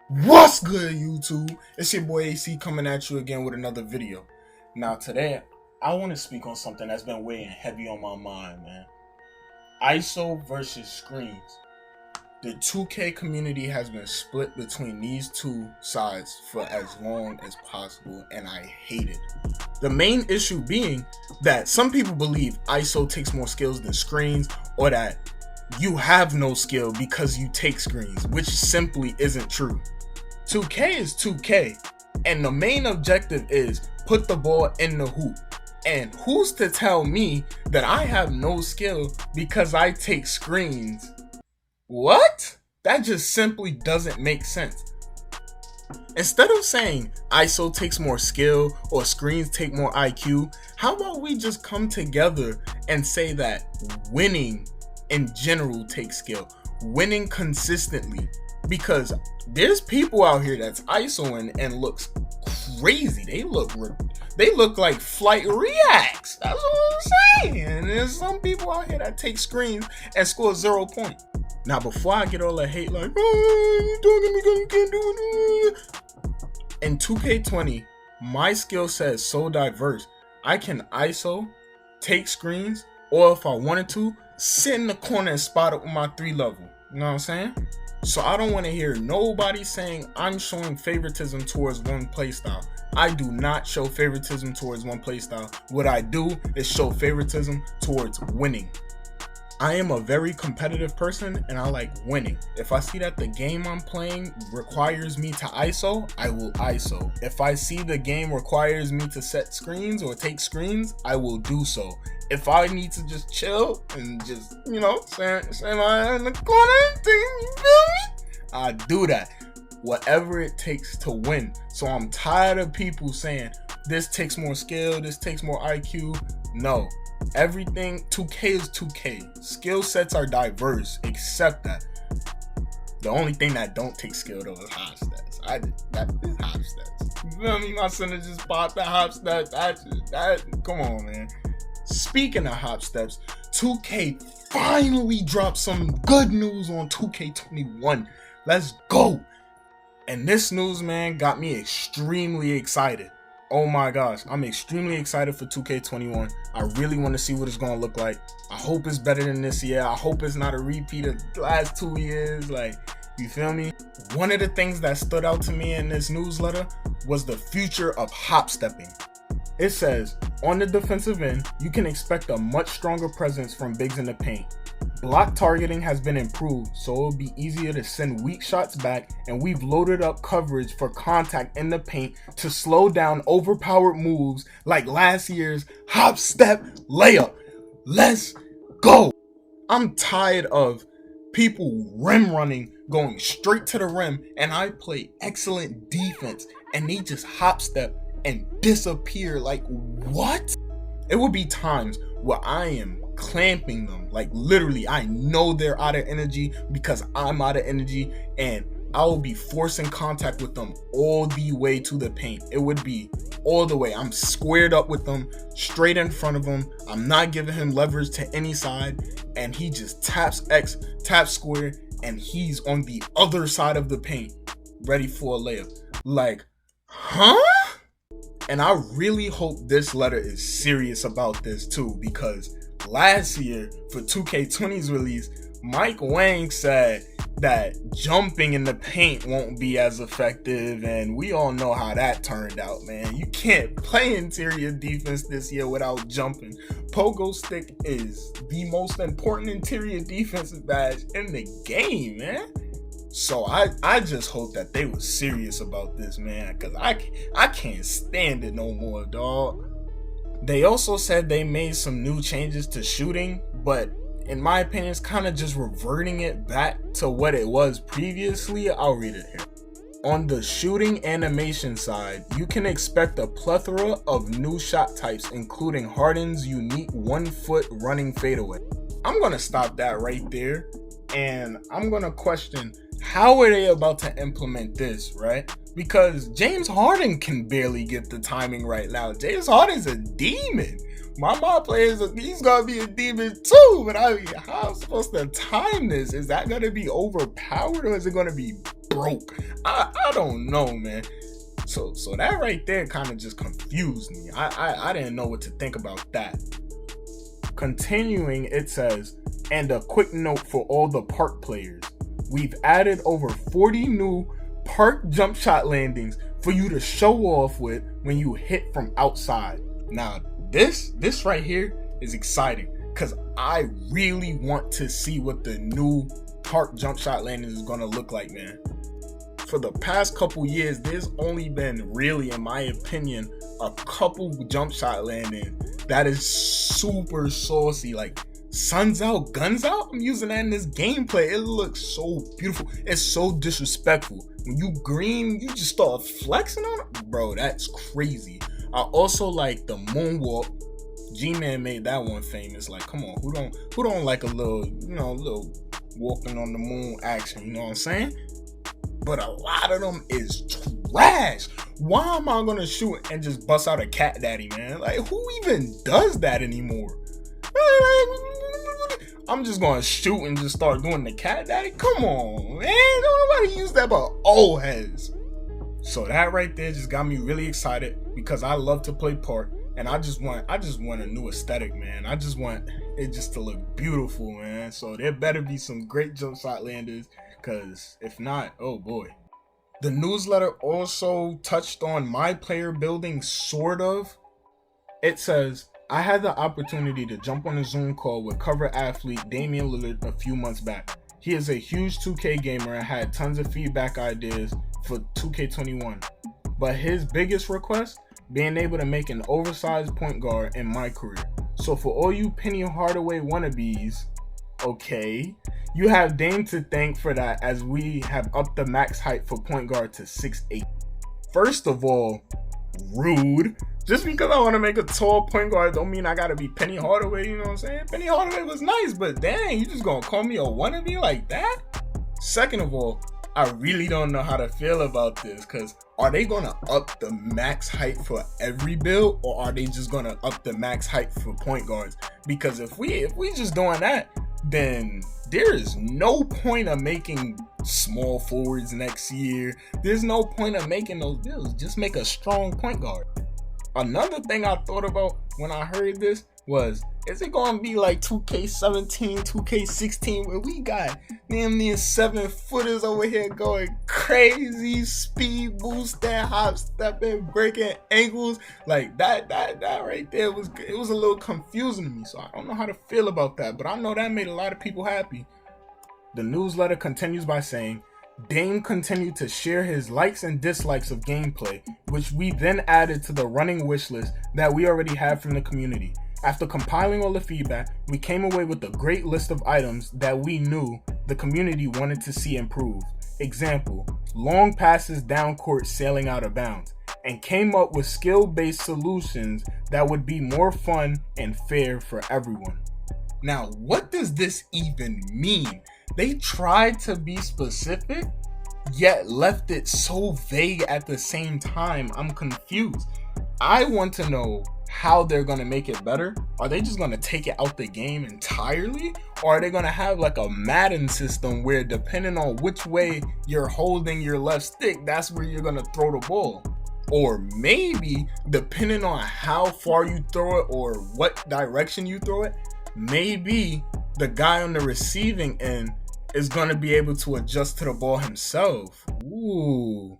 What's good, YouTube? It's your boy AC coming at you again with another video. Now today, I want to speak on something that's been weighing heavy on my mind, man. ISO versus screens. The 2K community has been split between these two sides for as long as possible, and I hate it. The main issue being that some people believe ISO takes more skills than screens, or that you have no skill because you take screens, which simply isn't true. 2K is 2K, and the main objective is put the ball in the hoop. And who's to tell me that I have no skill because I take screens? What? That just simply doesn't make sense. Instead of saying ISO takes more skill or screens take more IQ, how about we just come together and say that winning in general takes skill, winning consistently, because there's people out here that's ISOing and looks crazy. They look like flight reacts. That's what I'm saying. And there's some people out here that take screens and score 0 points. Now, before I get all the hate like, oh, you talking because you can't do it. In 2K20, my skill set is so diverse. I can ISO, take screens, or if I wanted to, sit in the corner and spot it with my 3 level. You know what I'm saying? So I don't want to hear nobody saying I'm showing favoritism towards one playstyle. I do not show favoritism towards one playstyle. What I do is show favoritism towards winning. I am a very competitive person and I like winning. If I see that the game I'm playing requires me to ISO, I will ISO. If I see the game requires me to set screens or take screens, I will do so. If I need to just chill and just, you know, stand in the corner, you feel me? I do that. Whatever it takes to win. So I'm tired of people saying this takes more skill, this takes more IQ. No. Everything 2K is 2K. Skill sets are diverse, except that the only thing that don't take skill though is hop stats. That is hop stats. You feel me? My son just popped the hop stats. Come on, man. Speaking of hop steps, 2K finally dropped some good news on 2K21. Let's go. And this news, man, got me extremely excited. Oh my gosh, I'm extremely excited for 2K21. I really want to see what it's going to look like. I hope it's better than this year. I hope it's not a repeat of the last 2 years. Like, you feel me? One of the things that stood out to me in this newsletter was the future of hop stepping. It says, on the defensive end, you can expect a much stronger presence from bigs in the paint. Block targeting has been improved, so it'll be easier to send weak shots back, and we've loaded up coverage for contact in the paint to slow down overpowered moves like last year's hop step layup. Let's go. I'm tired of people rim running, going straight to the rim, and I play excellent defense and they just hop step and disappear. Like, what? It would be times where I am clamping them, like literally I know they're out of energy because I'm out of energy, and I will be forcing contact with them all the way to the paint. It would be all the way. I'm squared up with them, straight in front of him. I'm not giving him leverage to any side, and he just taps X, taps square, and he's on the other side of the paint ready for a layup. Like, huh? And I really hope this letter is serious about this too, because last year for 2K20's release, Mike Wang said that jumping in the paint won't be as effective, and we all know how that turned out, man. You can't play interior defense this year without jumping. Pogo stick is the most important interior defensive badge in the game, man. So I just hope that they were serious about this, man, because I can't stand it no more, dog. They also said they made some new changes to shooting, but in my opinion, it's kind of just reverting it back to what it was previously. I'll read it here. On the shooting animation side, you can expect a plethora of new shot types, including Harden's unique 1-foot running fadeaway. I'm going to stop that right there, and I'm going to question, how are they about to implement this, right? Because James Harden can barely get the timing right now. James Harden's a demon. My mom plays, he's gonna be a demon too, but I mean, how am I supposed to time this? Is that gonna be overpowered or is it gonna be broke. I don't know, man. So that right there kind of just confused me. I didn't know what to think about that. Continuing, it says, and a quick note for all the park players. We've added over 40 new park jump shot landings for you to show off with when you hit from outside. Now, this right here is exciting because I really want to see what the new park jump shot landings is going to look like, man. For the past couple years, there's only been really, in my opinion, a couple jump shot landings that is super saucy, like Suns Out, Guns Out. I'm using that in this gameplay. It looks so beautiful. It's so disrespectful. When you green, you just start flexing on it. Bro, that's crazy. I also like the moonwalk. G-Man made that one famous. Like, come on, who don't like a little, little walking on the moon action, you know what I'm saying? But a lot of them is trash. Why am I gonna shoot and just bust out a cat daddy, man? Like, who even does that anymore? I'm just gonna shoot and just start doing the cat daddy? Come on, man. Don't nobody use that but old heads. So that right there just got me really excited because I love to play park and I just want a new aesthetic, man. I just want it just to look beautiful, man. So there better be some great jump shot landers, because if not, oh boy. The newsletter also touched on my player building, sort of. It says, I had the opportunity to jump on a Zoom call with cover athlete Damian Lillard a few months back. He is a huge 2K gamer and had tons of feedback ideas for 2K21. But his biggest request, being able to make an oversized point guard in my career. So for all you Penny Hardaway wannabes, okay, you have Dame to thank for that, as we have upped the max height for point guard to 6'8". First of all, rude. Just because I want to make a tall point guard don't mean I gotta be Penny Hardaway, you know what I'm saying? Penny Hardaway was nice, but dang, you just gonna call me a wannabe like that? Second of all, I really don't know how to feel about this, because are they gonna up the max height for every build, or are they just gonna up the max height for point guards? Because if we just doing that, then there is no point of making small forwards next year. There's no point of making those builds. Just make a strong point guard. Another thing I thought about when I heard this was, is it going to be like 2K17, 2K16, where we got damn near 7-footers over here going crazy, speed boosting, hop stepping, breaking ankles? Like that right there was a little confusing to me. So I don't know how to feel about that, but I know that made a lot of people happy. The newsletter continues by saying, Dame continued to share his likes and dislikes of gameplay, which we then added to the running wish list that we already had from the community. After compiling all the feedback, we came away with a great list of items that we knew the community wanted to see improved. Example, long passes down court sailing out of bounds, and came up with skill-based solutions that would be more fun and fair for everyone. Now, what does this even mean? They tried to be specific, yet left it so vague at the same time. I'm confused. I want to know how they're going to make it better. Are they just going to take it out the game entirely? Or are they going to have like a Madden system where, depending on which way you're holding your left stick, that's where you're going to throw the ball? Or maybe, depending on how far you throw it or what direction you throw it, maybe the guy on the receiving end is going to be able to adjust to the ball himself. Ooh,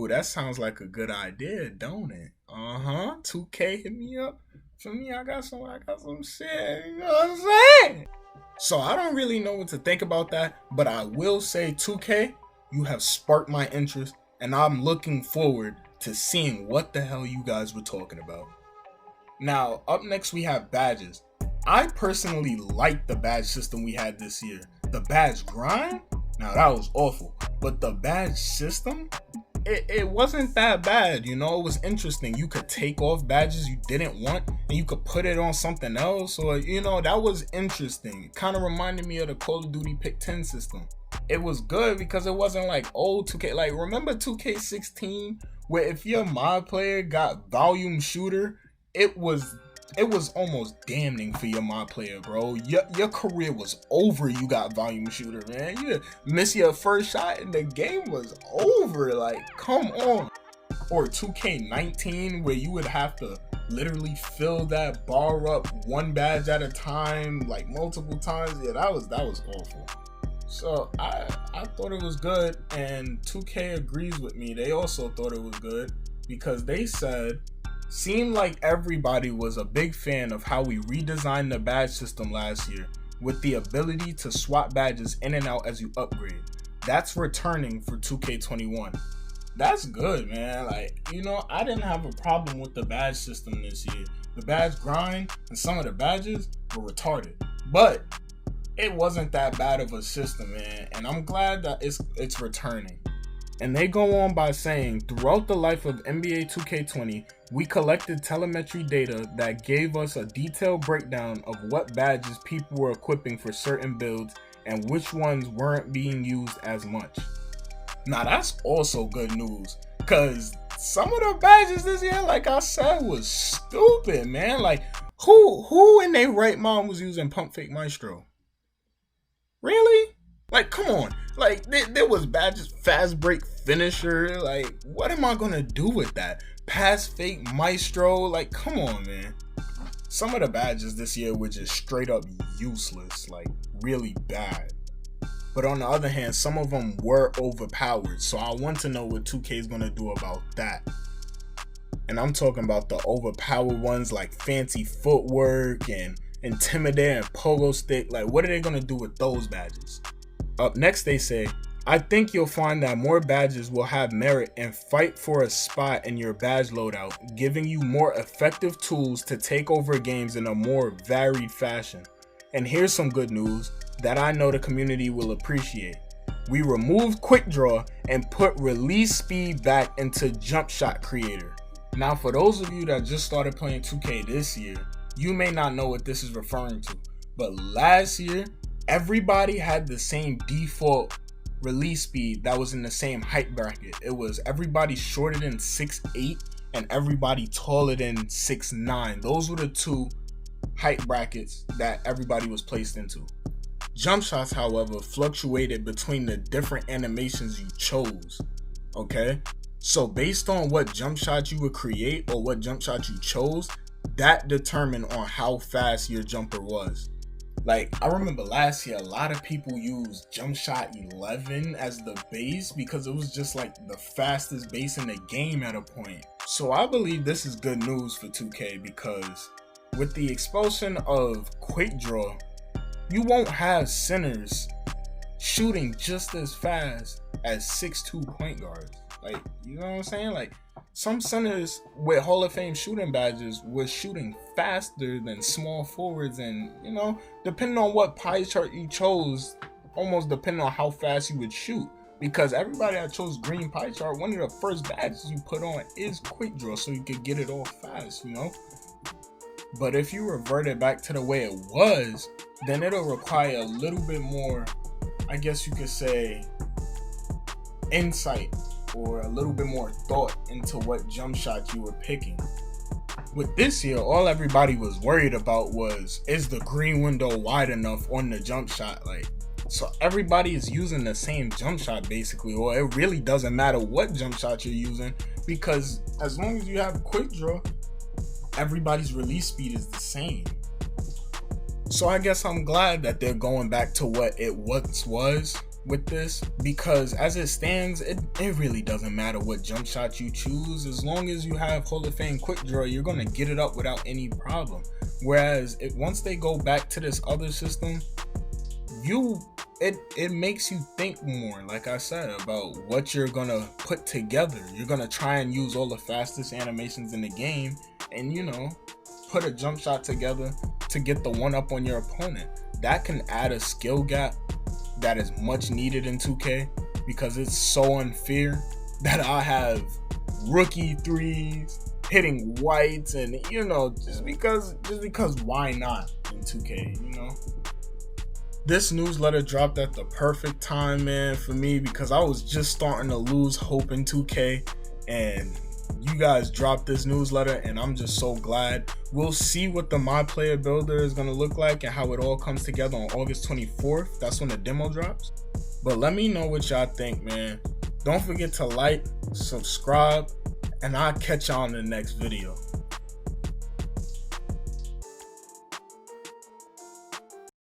that sounds like a good idea, don't it? 2K, hit me up. For me, I got some shit, you know what I'm saying? So I don't really know what to think about that, but I will say, 2K, you have sparked my interest, and I'm looking forward to seeing what the hell you guys were talking about. Now, up next we have badges. I personally like the badge system we had this year. The badge grind? Now that was awful. But the badge system? It wasn't that bad, you know. It was interesting. You could take off badges you didn't want and you could put it on something else, or, you know, that was interesting. It kind of reminded me of the Call of Duty Pick 10 system. It was good because it wasn't like old 2K. Like, remember 2K16, where if your mod player got volume shooter, it was it was almost damning for your mod player, bro. Your career was over. You got volume shooter, man. You miss your first shot and the game was over. Like, come on. Or 2K19, where you would have to literally fill that bar up one badge at a time, like multiple times. Yeah, that was awful. So I thought it was good, and 2K agrees with me. They also thought it was good because they said, seemed like everybody was a big fan of how we redesigned the badge system last year with the ability to swap badges in and out as you upgrade. That's returning for 2K21. That's good, man. Like, you know, I didn't have a problem with the badge system this year. The badge grind and some of the badges were retarded, but it wasn't that bad of a system, man. And I'm glad that it's returning. And they go on by saying, throughout the life of NBA 2K20, we collected telemetry data that gave us a detailed breakdown of what badges people were equipping for certain builds and which ones weren't being used as much. Now that's also good news, because some of the badges this year, like I said, was stupid, man. Like, who in their right mind was using Pump Fake Maestro? Really? Like, come on. Like, there was badges, Fast Break Finisher. Like, what am I gonna do with that? Pass Fake Maestro. Like, come on, man. Some of the badges this year were just straight up useless. Like, really bad. But on the other hand, some of them were overpowered. So I want to know what 2K is going to do about that. And I'm talking about the overpowered ones like Fancy Footwork and Intimidator and Pogo Stick. Like, what are they going to do with those badges? Up next, they say, I think you'll find that more badges will have merit and fight for a spot in your badge loadout, giving you more effective tools to take over games in a more varied fashion. And here's some good news that I know the community will appreciate. We removed Quick Draw and put release speed back into Jump Shot Creator. Now, for those of you that just started playing 2K this year, you may not know what this is referring to, but last year, everybody had the same default release speed that was in the same height bracket. It was everybody shorter than 6'8" and everybody taller than 6'9". Those were the two height brackets that everybody was placed into. Jump shots, however, fluctuated between the different animations you chose, okay? So based on what jump shot you would create or what jump shot you chose, that determined on how fast your jumper was. Like, I remember last year, a lot of people used jump shot 11 as the base because it was just like the fastest base in the game at a point. So I believe this is good news for 2K because with the expulsion of Quick Draw, you won't have centers shooting just as fast as 6'2" point guards. Like, you know what I'm saying? Like, some centers with Hall of Fame shooting badges were shooting faster than small forwards, and, you know, depending on what pie chart you chose, almost depending on how fast you would shoot. Because everybody that chose green pie chart, one of the first badges you put on is Quick Draw, so you could get it off fast, you know? But if you revert it back to the way it was, then it'll require a little bit more, I guess you could say, insight or a little bit more thought into what jump shot you were picking. With this year, all everybody was worried about was, is the green window wide enough on the jump shot? Like, so everybody is using the same jump shot basically, or it really doesn't matter what jump shot you're using, because as long as you have Quick Draw, everybody's release speed is the same. So I guess I'm glad that they're going back to what it once was with this, because as it stands, it really doesn't matter what jump shot you choose. As long as you have Hall of Fame Quick Draw, you're going to get it up without any problem. Whereas once they go back to this other system, it makes you think more, like I said, about what you're going to put together. You're going to try and use all the fastest animations in the game and, you know, put a jump shot together to get the one up on your opponent. That can add a skill gap that is much needed in 2K, because it's so unfair that I have rookie threes hitting whites, and, you know, just because why not in 2K, you know? This newsletter dropped at the perfect time, man, for me, because I was just starting to lose hope in 2K, and you guys dropped this newsletter, and I'm just so glad. We'll see what the My Player Builder is going to look like and how it all comes together on August 24th. That's when the demo drops. But let me know what y'all think, man. Don't forget to like, subscribe, and I'll catch y'all in the next video.